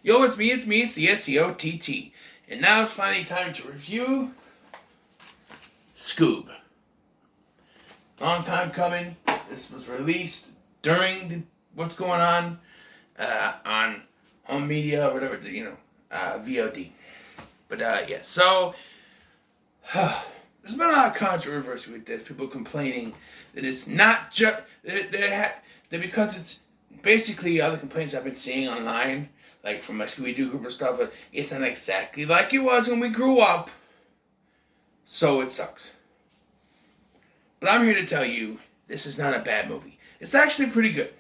Yo, it's me, it's the SCOTT. And now it's finally time to review Scoob. Long time coming. This was released during what's going on home media or whatever, VOD. But yeah, so there's been a lot of controversy with this. People complaining that it's not just that because it's basically other complaints I've been seeing online, like from my Scooby-Doo group and stuff. But it's not exactly like it was when we grew up, so it sucks. But I'm here to tell you, this is not a bad movie. It's actually pretty good.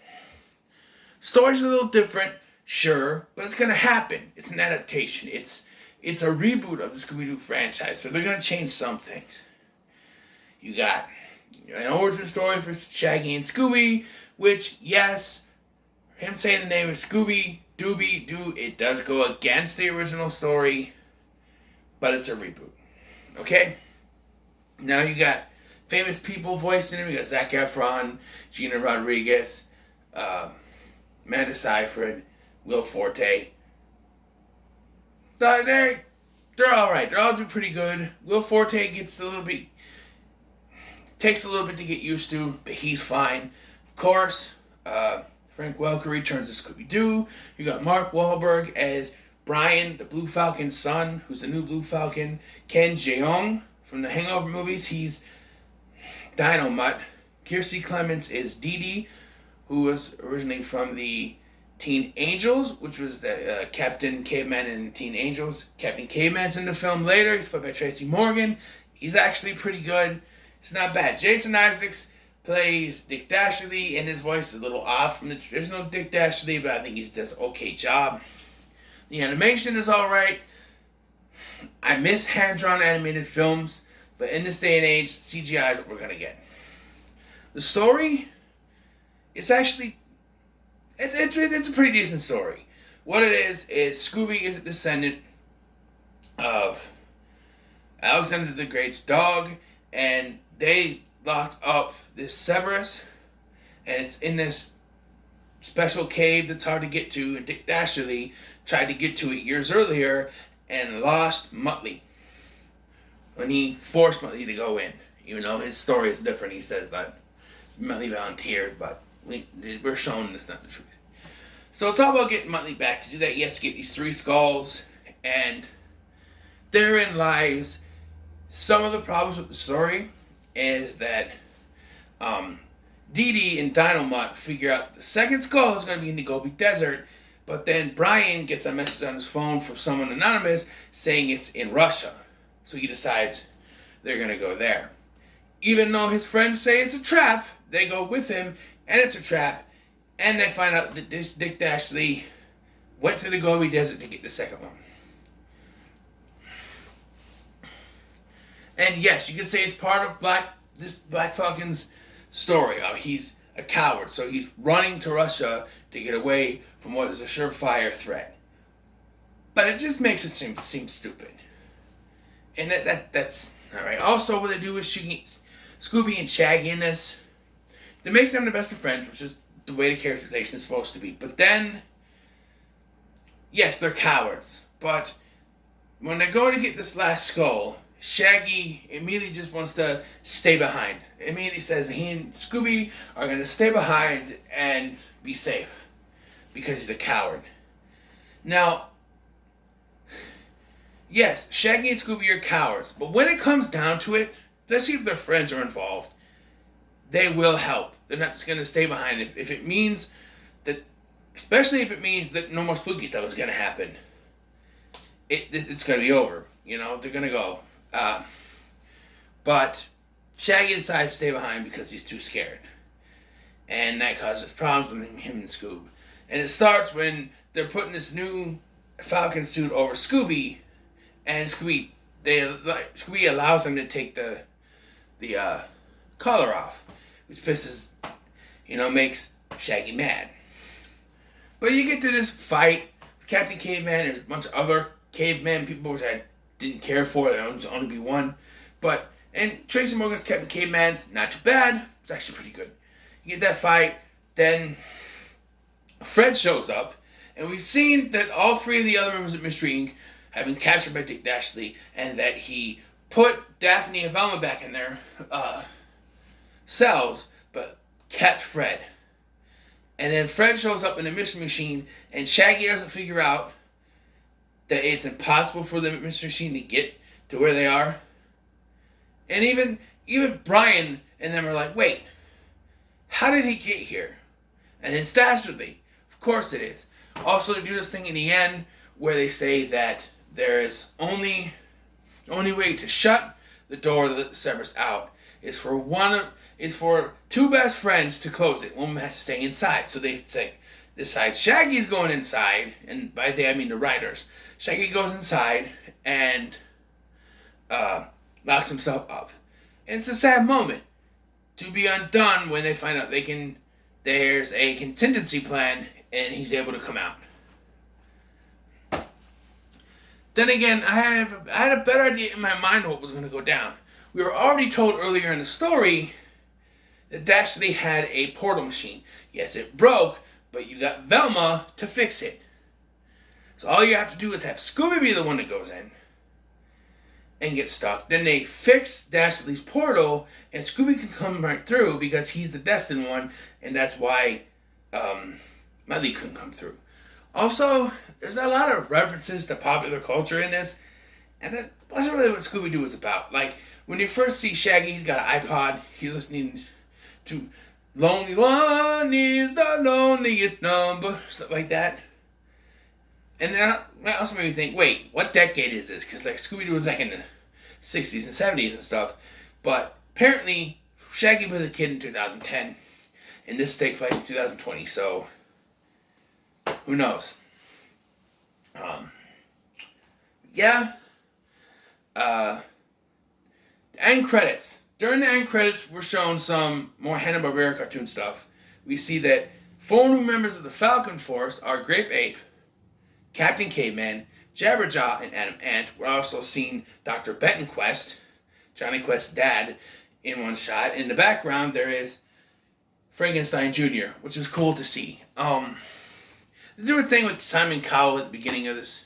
Story's a little different, sure, but it's gonna happen. It's an adaptation. It's a reboot of the Scooby-Doo franchise, so they're gonna change some things. You got an origin story for Shaggy and Scooby, which, yes, him saying the name is Scooby Dooby Doo, it does go against the original story, but it's a reboot. Okay? Now you got famous people voicing him. You got Zac Efron, Gina Rodriguez, Amanda Seyfried, Will Forte. They're alright. They're all doing pretty good. Will Forte takes a little bit to get used to, but he's fine. Of course, Frank Welker returns as Scooby-Doo. You got Mark Wahlberg as Brian, the Blue Falcon's son, who's the new Blue Falcon. Ken Jeong from the Hangover movies, he's Dynamite. Kiersey Clements is Dee Dee, who was originally from the Teen Angels, which was the Captain Caveman in Teen Angels. Captain Caveman's in the film later. He's played by Tracy Morgan. He's actually pretty good. It's not bad. Jason Isaacs plays Dick Dashley, and his voice is a little off from the traditional Dick Dashley, but I think he does an okay job. The animation is alright. I miss hand-drawn animated films, but in this day and age, CGI is what we're going to get. The story, it's actually, it's a pretty decent story. What it is Scooby is a descendant of Alexander the Great's dog, and they locked up this Cerberus, and it's in this special cave that's hard to get to, and Dick Dashley tried to get to it years earlier and lost Muttley when he forced Muttley to go in. Even though his story is different, he says that Muttley volunteered, but we're shown that's not the truth. So it's all about getting Muttley back. To do that, he has to get these 3 skulls, and therein lies some of the problems with the story. Is that Dee Dee and Dynamite figure out the second skull is going to be in the Gobi Desert, but then Brian gets a message on his phone from someone anonymous saying it's in Russia. So he decides they're going to go there. Even though his friends say it's a trap, they go with him, and it's a trap, and they find out that this Dick Dashley went to the Gobi Desert to get the second one. And yes, you could say it's part of this Black Falcon's story. He's a coward, so he's running to Russia to get away from what is a surefire threat. But it just makes it seem stupid. And that's alright. Also, what they do is Scooby and Shaggy in this, they make them the best of friends, which is the way the characterization is supposed to be. But then, yes, they're cowards. But when they go to get this last skull, Shaggy immediately just wants to stay behind. Immediately says he and Scooby are going to stay behind and be safe because he's a coward. Now, yes, Shaggy and Scooby are cowards, but when it comes down to it, let's see if their friends are involved. They will help. They're not just going to stay behind. If it means that, especially if it means that no more spooky stuff is going to happen, it's going to be over. They're going to go. But Shaggy decides to stay behind because he's too scared. And that causes problems with him and Scoob. And it starts when they're putting this new Falcon suit over Scooby, and Scooby allows him to take the collar off, which makes Shaggy mad. But you get to this fight with Captain Caveman. There's a bunch of other caveman people which I didn't care for. There was only be one. And Tracy Morgan's Captain Caveman's not too bad. It's actually pretty good. You get that fight, then Fred shows up, And we've seen that all three of the other members of Mystery Inc. have been captured by Dick Dastardly, and that he put Daphne and Velma back in their cells, but kept Fred. And then Fred shows up in the Mystery Machine, and Shaggy doesn't figure out that it's impossible for the Mystery Machine to get to where they are. And even Brian and them are like, wait, how did he get here? And it's Dastardly. Of course it is. Also, they do this thing in the end where they say that there is only way to shut the door that severs out is for two best friends to close it. One has to stay inside. So they decide Shaggy's going inside, and by they I mean the writers. Shaggy goes inside and locks himself up. And it's a sad moment to be undone when they find out there's a contingency plan and he's able to come out. Then again, I had a better idea in my mind what was going to go down. We were already told earlier in the story that Dastardly had a portal machine. Yes, it broke, but you got Velma to fix it. So all you have to do is have Scooby be the one that goes in and get stuck. Then they fix Dastardly's portal, and Scooby can come right through because he's the destined one, and that's why Miley couldn't come through. Also, there's a lot of references to popular culture in this, and that wasn't really what Scooby-Doo was about. Like, when you first see Shaggy, he's got an iPod, he's listening to Lonely One is the Loneliest Number, stuff like that. And then that also made me think, wait, what decade is this? Because like Scooby-Doo was like in the 60s and 70s and stuff. But apparently, Shaggy was a kid in 2010. And this takes place in 2020, so who knows? End credits. During the end credits, we're shown some more Hanna-Barbera cartoon stuff. We see that 4 new members of the Falcon Force are Grape Ape, Captain Caveman, Jabberjaw, and Adam Ant. We're also seeing Dr. Benton Quest, Johnny Quest's dad, in one shot. In the background, there is Frankenstein Jr., which is cool to see. They do a thing with Simon Cowell at the beginning of this,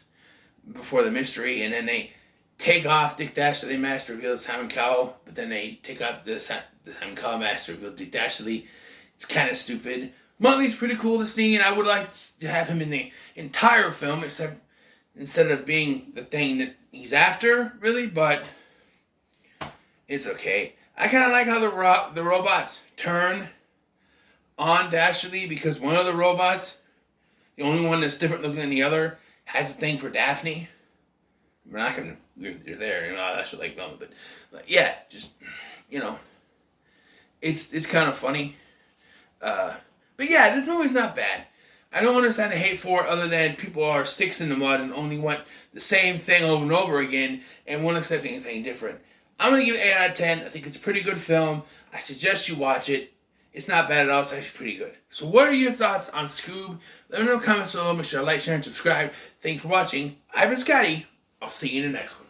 before the mystery, and then they take off Dick Dastardly mask to reveal Simon Cowell, but then they take off the Simon Cowell mask to reveal Dick Dastardly. It's kind of stupid. Muttley's pretty cool to see, and I would like to have him in the entire film, except instead of being the thing that he's after, really, but it's okay. I kind of like how the robots turn on Dastardly, because one of the robots, the only one that's different looking than the other, has a thing for Daphne. We're not gonna, you're there, you know, that's what like Velma, but yeah, just, you know, it's kind of funny. But yeah, this movie's not bad. I don't understand the hate for it, other than people are sticks in the mud and only want the same thing over and over again and won't accept anything different. I'm going to give it 8 out of 10. I think it's a pretty good film. I suggest you watch it. It's not bad at all. It's actually pretty good. So what are your thoughts on Scoob? Let me know in the comments below. Make sure to like, share, and subscribe. Thanks for watching. I've been Scotty. I'll see you in the next one.